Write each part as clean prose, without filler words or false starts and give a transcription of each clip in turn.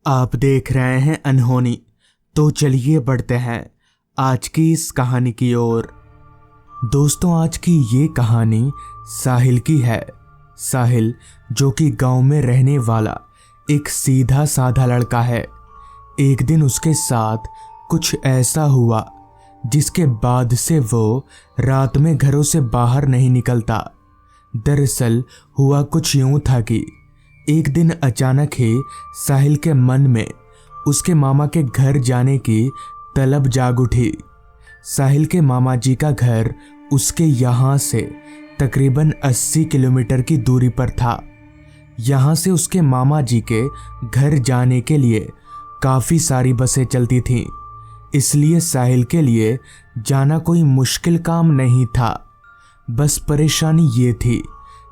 आप देख रहे हैं अनहोनी। तो चलिए बढ़ते हैं आज की इस कहानी की ओर। दोस्तों, आज की ये कहानी साहिल की है। साहिल जो कि गांव में रहने वाला एक सीधा साधा लड़का है। एक दिन उसके साथ कुछ ऐसा हुआ जिसके बाद से वो रात में घरों से बाहर नहीं निकलता। दरअसल हुआ कुछ यूं था कि एक दिन अचानक ही साहिल के मन में उसके मामा के घर जाने की तलब जाग उठी। साहिल के मामा जी का घर उसके यहाँ से तकरीबन 80 किलोमीटर की दूरी पर था। यहाँ से उसके मामा जी के घर जाने के लिए काफ़ी सारी बसें चलती थीं, इसलिए साहिल के लिए जाना कोई मुश्किल काम नहीं था। बस परेशानी ये थी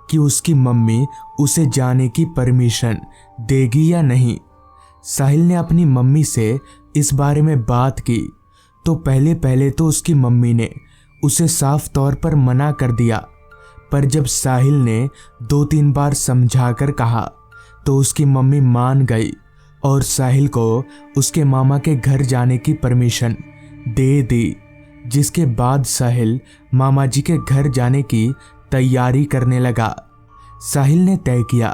कि उसकी मम्मी उसे जाने की परमिशन देगी या नहीं। साहिल ने अपनी मम्मी से इस बारे में बात की तो पहले तो उसकी मम्मी ने उसे साफ तौर पर मना कर दिया, पर जब साहिल ने 2-3 बार समझाकर कहा तो उसकी मम्मी मान गई और साहिल को उसके मामा के घर जाने की परमिशन दे दी। जिसके बाद साहिल मामा जी के घर जाने की तैयारी करने लगा। साहिल ने तय किया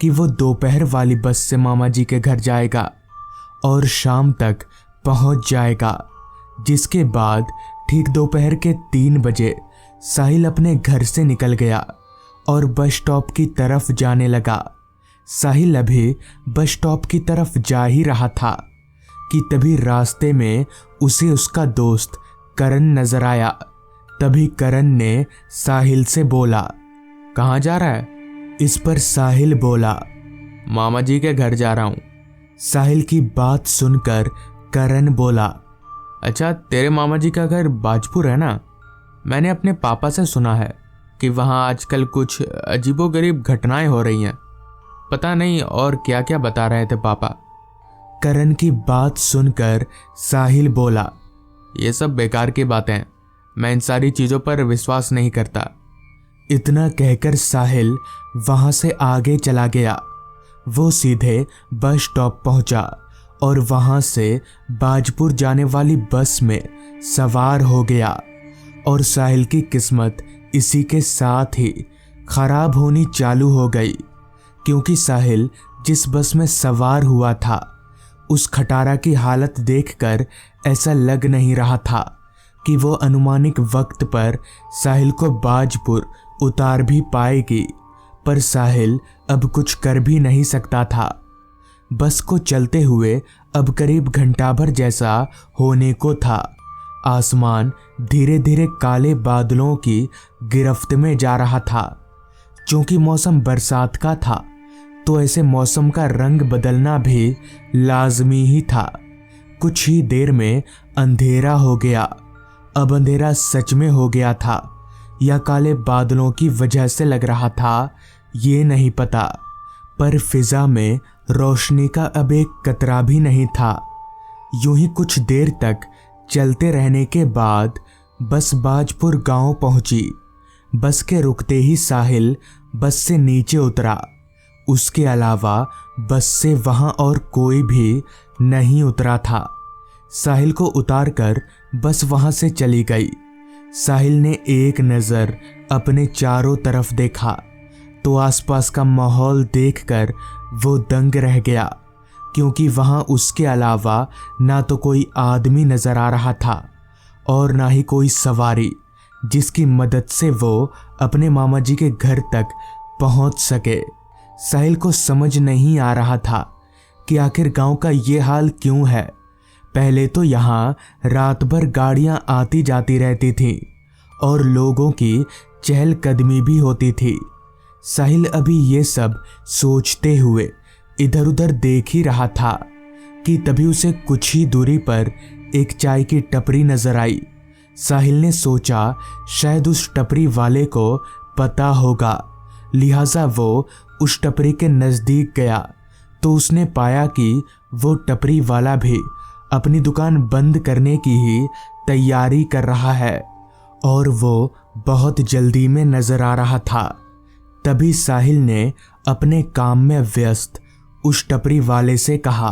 कि वो दोपहर वाली बस से मामा जी के घर जाएगा और शाम तक पहुंच जाएगा। जिसके बाद ठीक दोपहर के 3 बजे साहिल अपने घर से निकल गया और बस स्टॉप की तरफ जाने लगा। साहिल अभी बस स्टॉप की तरफ जा ही रहा था कि तभी रास्ते में उसे उसका दोस्त करण नजर आया। तभी करण ने साहिल से बोला, कहाँ जा रहा है? इस पर साहिल बोला, मामा जी के घर जा रहा हूँ। साहिल की बात सुनकर करण बोला, अच्छा तेरे मामा जी का घर बाजपुर है ना? मैंने अपने पापा से सुना है कि वहाँ आजकल कुछ अजीबोगरीब घटनाएं हो रही हैं। पता नहीं और क्या क्या बता रहे थे पापा। करण की बात सुनकर साहिल बोला, ये सब बेकार की बातें हैं, मैं इन सारी चीज़ों पर विश्वास नहीं करता। इतना कहकर साहिल वहां से आगे चला गया। वो सीधे बस स्टॉप पहुंचा और वहां से बाजपुर जाने वाली बस में सवार हो गया। और साहिल की किस्मत इसी के साथ ही खराब होनी चालू हो गई, क्योंकि साहिल जिस बस में सवार हुआ था उस खटारा की हालत देखकर ऐसा लग नहीं रहा था कि वो अनुमानित वक्त पर साहिल को बाजपुर उतार भी पाएगी। पर साहिल अब कुछ कर भी नहीं सकता था। बस को चलते हुए अब करीब घंटा भर जैसा होने को था। आसमान धीरे धीरे काले बादलों की गिरफ्त में जा रहा था। चूंकि मौसम बरसात का था तो ऐसे मौसम का रंग बदलना भी लाजमी ही था। कुछ ही देर में अंधेरा हो गया। अब अंधेरा सच में हो गया था या काले बादलों की वजह से लग रहा था, ये नहीं पता। पर फिजा में रोशनी का अब एक कतरा भी नहीं था। यूं ही कुछ देर तक चलते रहने के बाद बस बाजपुर गांव पहुंची। बस के रुकते ही साहिल बस से नीचे उतरा। उसके अलावा बस से वहां और कोई भी नहीं उतरा था। साहिल को उतारकर बस वहां से चली गई। साहिल ने एक नज़र अपने चारों तरफ देखा तो आसपास का माहौल देखकर वो दंग रह गया, क्योंकि वहां उसके अलावा ना तो कोई आदमी नजर आ रहा था और ना ही कोई सवारी जिसकी मदद से वो अपने मामा जी के घर तक पहुंच सके। साहिल को समझ नहीं आ रहा था कि आखिर गांव का ये हाल क्यों है। पहले तो यहाँ रात भर गाड़ियां आती जाती रहती थीं और लोगों की चहलकदमी भी होती थी। साहिल अभी ये सब सोचते हुए इधर उधर देख ही रहा था कि तभी उसे कुछ ही दूरी पर एक चाय की टपरी नजर आई। साहिल ने सोचा शायद उस टपरी वाले को पता होगा, लिहाजा वो उस टपरी के नज़दीक गया तो उसने पाया कि वो टपरी वाला भी अपनी दुकान बंद करने की ही तैयारी कर रहा है और वो बहुत जल्दी में नजर आ रहा था। तभी साहिल ने अपने काम में व्यस्त उस टपरी वाले से कहा,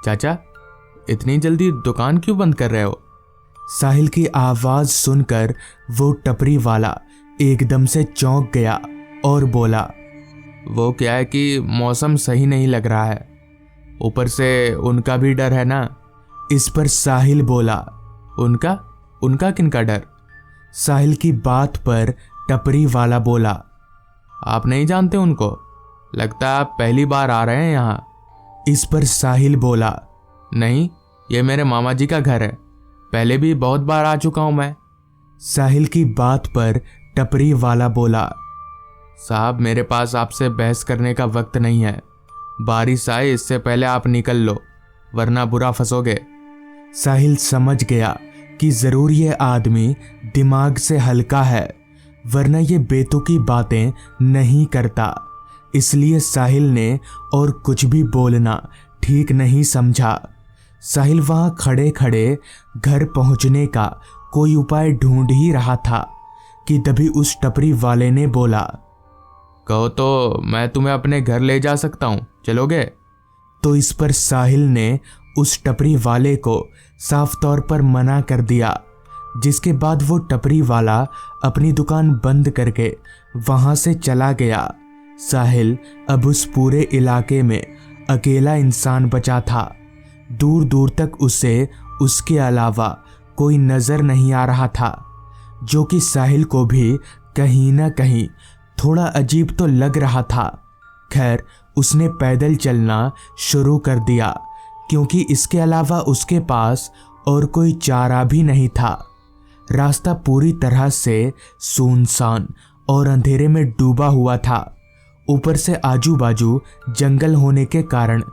चाचा, इतनी जल्दी दुकान क्यों बंद कर रहे हो? साहिल की आवाज सुनकर वो टपरी वाला एकदम से चौंक गया और बोला, वो क्या है कि मौसम सही नहीं लग रहा है, ऊपर से उनका भी डर है ना। इस पर साहिल बोला, उनका किनका डर? साहिल की बात पर टपरी वाला बोला, आप नहीं जानते उनको? लगता है आप पहली बार आ रहे हैं यहाँ। इस पर साहिल बोला, नहीं, ये मेरे मामा जी का घर है, पहले भी बहुत बार आ चुका हूं मैं। साहिल की बात पर टपरी वाला बोला, साहब मेरे पास आपसे बहस करने का वक्त नहीं है, बारिश आए इससे पहले आप निकल लो, वरना बुरा फंसोगे। साहिल समझ गया कि जरूर ये आदमी दिमाग से हल्का है, वरना ये बेतुकी बातें नहीं करता। इसलिए साहिल ने और कुछ भी बोलना ठीक नहीं समझा। साहिल वहां खड़े खड़े घर पहुंचने का कोई उपाय ढूंढ ही रहा था कि तभी उस टपरी वाले ने बोला, कहो तो मैं तुम्हें अपने घर ले जा सकता हूं, चलोगे? तो इस पर साहिल ने उस टपरी वाले को साफ तौर पर मना कर दिया, जिसके बाद वो टपरी वाला अपनी दुकान बंद करके वहां से चला गया। साहिल अब उस पूरे इलाके में अकेला इंसान बचा था। दूर दूर तक उसे उसके अलावा कोई नजर नहीं आ रहा था, जो कि साहिल को भी कहीं ना कहीं थोड़ा अजीब तो लग रहा था। खैर, उसने पैदल चलना शुरू कर दिया, क्योंकि इसके अलावा उसके पास और कोई चारा भी नहीं था। रास्ता पूरी तरह से सुनसान और अंधेरे में डूबा हुआ था। ऊपर से आजू बाजू जंगल होने के कारण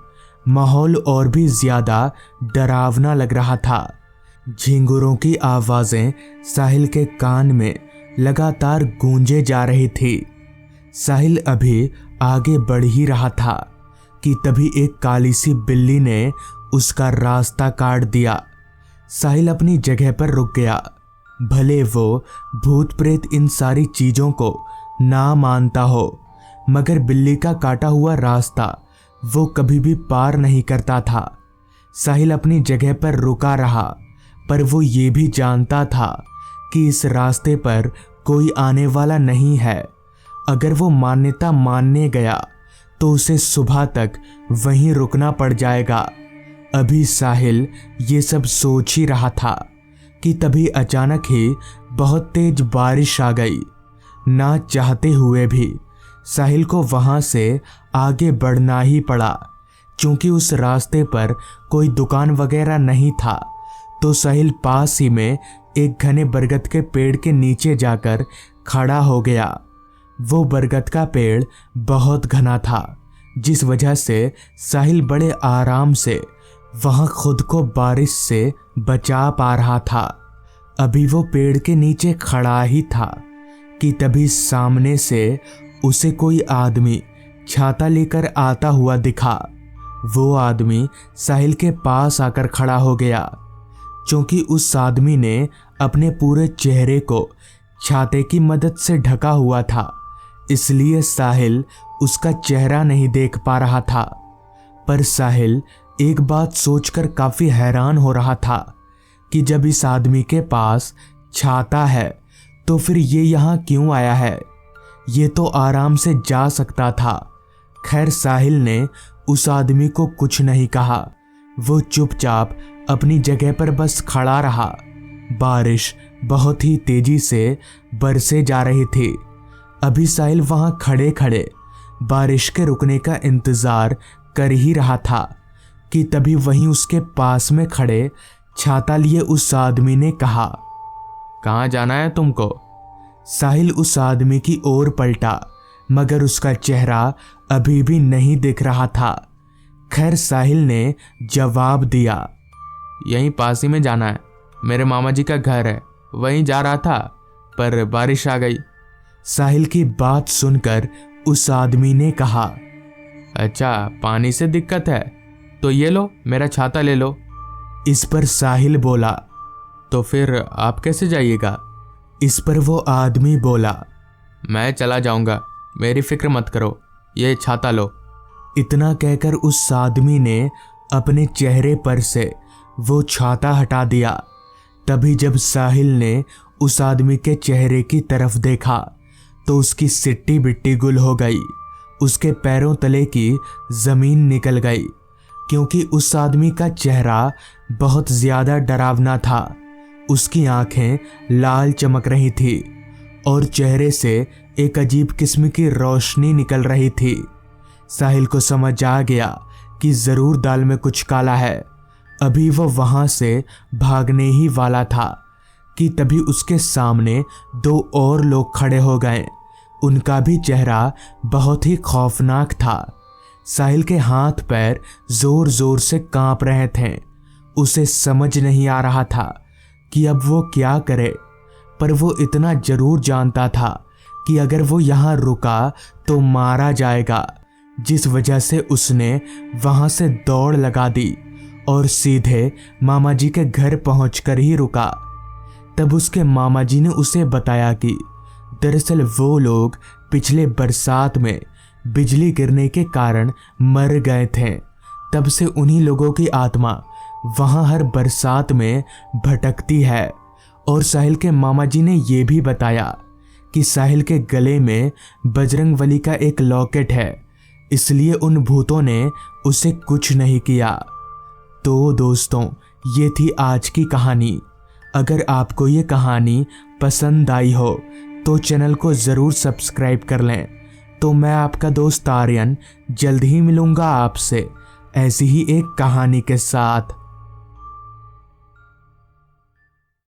माहौल और भी ज्यादा डरावना लग रहा था। झिंगुरों की आवाजें साहिल के कान में लगातार गूंजे जा रही थी। साहिल अभी आगे बढ़ ही रहा था कि तभी एक काली सी बिल्ली ने उसका रास्ता काट दिया। साहिल अपनी जगह पर रुक गया। भले वो भूत प्रेत इन सारी चीजों को ना मानता हो, मगर बिल्ली का काटा हुआ रास्ता वो कभी भी पार नहीं करता था। साहिल अपनी जगह पर रुका रहा, पर वो ये भी जानता था कि इस रास्ते पर कोई आने वाला नहीं है। अगर वो मान्यता मानने गया तो उसे सुबह तक वहीं रुकना पड़ जाएगा। अभी साहिल ये सब सोच ही रहा था कि तभी अचानक ही बहुत तेज बारिश आ गई। ना चाहते हुए भी साहिल को वहां से आगे बढ़ना ही पड़ा। क्योंकि उस रास्ते पर कोई दुकान वगैरह नहीं था, तो साहिल पास ही में एक घने बरगद के पेड़ के नीचे जाकर खड़ा हो गया। वो बरगद का पेड़ बहुत घना था, जिस वजह से साहिल बड़े आराम से वहां खुद को बारिश से बचा पा रहा था। अभी वो पेड़ के नीचे खड़ा ही था कि तभी सामने से उसे कोई आदमी छाता लेकर आता हुआ दिखा। वो आदमी साहिल के पास आकर खड़ा हो गया। क्योंकि उस आदमी ने अपने पूरे चेहरे को छाते की मदद से ढका हुआ था, इसलिए साहिल उसका चेहरा नहीं देख पा रहा था। पर साहिल एक बात सोचकर काफी हैरान हो रहा था कि जब इस आदमी के पास छाता है तो फिर ये यहाँ क्यों आया है? ये तो आराम से जा सकता था। खैर, साहिल ने उस आदमी को कुछ नहीं कहा। वो चुपचाप अपनी जगह पर बस खड़ा रहा। बारिश बहुत ही तेजी से बरसे जा रही थी। अभी साहिल वहां खड़े खड़े बारिश के रुकने का इंतजार कर ही रहा था कि तभी वहीं उसके पास में खड़े छाता लिए उस आदमी ने कहा, कहाँ जाना है तुमको? साहिल उस आदमी की ओर पलटा, मगर उसका चेहरा अभी भी नहीं दिख रहा था। खैर, साहिल ने जवाब दिया, यहीं पास ही में जाना है, मेरे मामा जी का घर है, वहीं जा रहा था पर बारिश आ गई। साहिल की बात सुनकर उस आदमी ने कहा, अच्छा पानी से दिक्कत है तो ये लो, मेरा छाता ले लो। इस पर साहिल बोला, तो फिर आप कैसे जाइएगा? इस पर वो आदमी बोला, मैं चला जाऊंगा, मेरी फिक्र मत करो, ये छाता लो। इतना कहकर उस आदमी ने अपने चेहरे पर से वो छाता हटा दिया। तभी जब साहिल ने उस आदमी के चेहरे की तरफ देखा तो उसकी सिट्टी बिट्टी गुल हो गई। उसके पैरों तले की जमीन निकल गई, क्योंकि उस आदमी का चेहरा बहुत ज्यादा डरावना था। उसकी आंखें लाल चमक रही थी और चेहरे से एक अजीब किस्म की रोशनी निकल रही थी। साहिल को समझ आ गया कि जरूर दाल में कुछ काला है। अभी वो वहां से भागने ही वाला था कि तभी उसके सामने दो और लोग खड़े हो गए। उनका भी चेहरा बहुत ही खौफनाक था। साहिल के हाथ पैर जोर जोर से कांप रहे थे। उसे समझ नहीं आ रहा था कि अब वो क्या करे, पर वो इतना जरूर जानता था कि अगर वो यहाँ रुका तो मारा जाएगा, जिस वजह से उसने वहां से दौड़ लगा दी और सीधे मामा जी के घर पहुंचकर ही रुका। तब उसके मामा जी ने उसे बताया कि दरअसल वो लोग पिछले बरसात में बिजली गिरने के कारण मर गए थे। तब से उन्हीं लोगों की आत्मा वहां हर बरसात में भटकती है। और साहिल के मामा जी ने ये भी बताया कि साहिल के गले में बजरंगबली का एक लॉकेट है, इसलिए उन भूतों ने उसे कुछ नहीं किया। तो दोस्तों, ये थी आज की कहानी। अगर आपको ये कहानी पसंद आई हो तो चैनल को ज़रूर सब्सक्राइब कर लें। तो मैं आपका दोस्त आर्यन जल्द ही मिलूँगा आपसे ऐसी ही एक कहानी के साथ।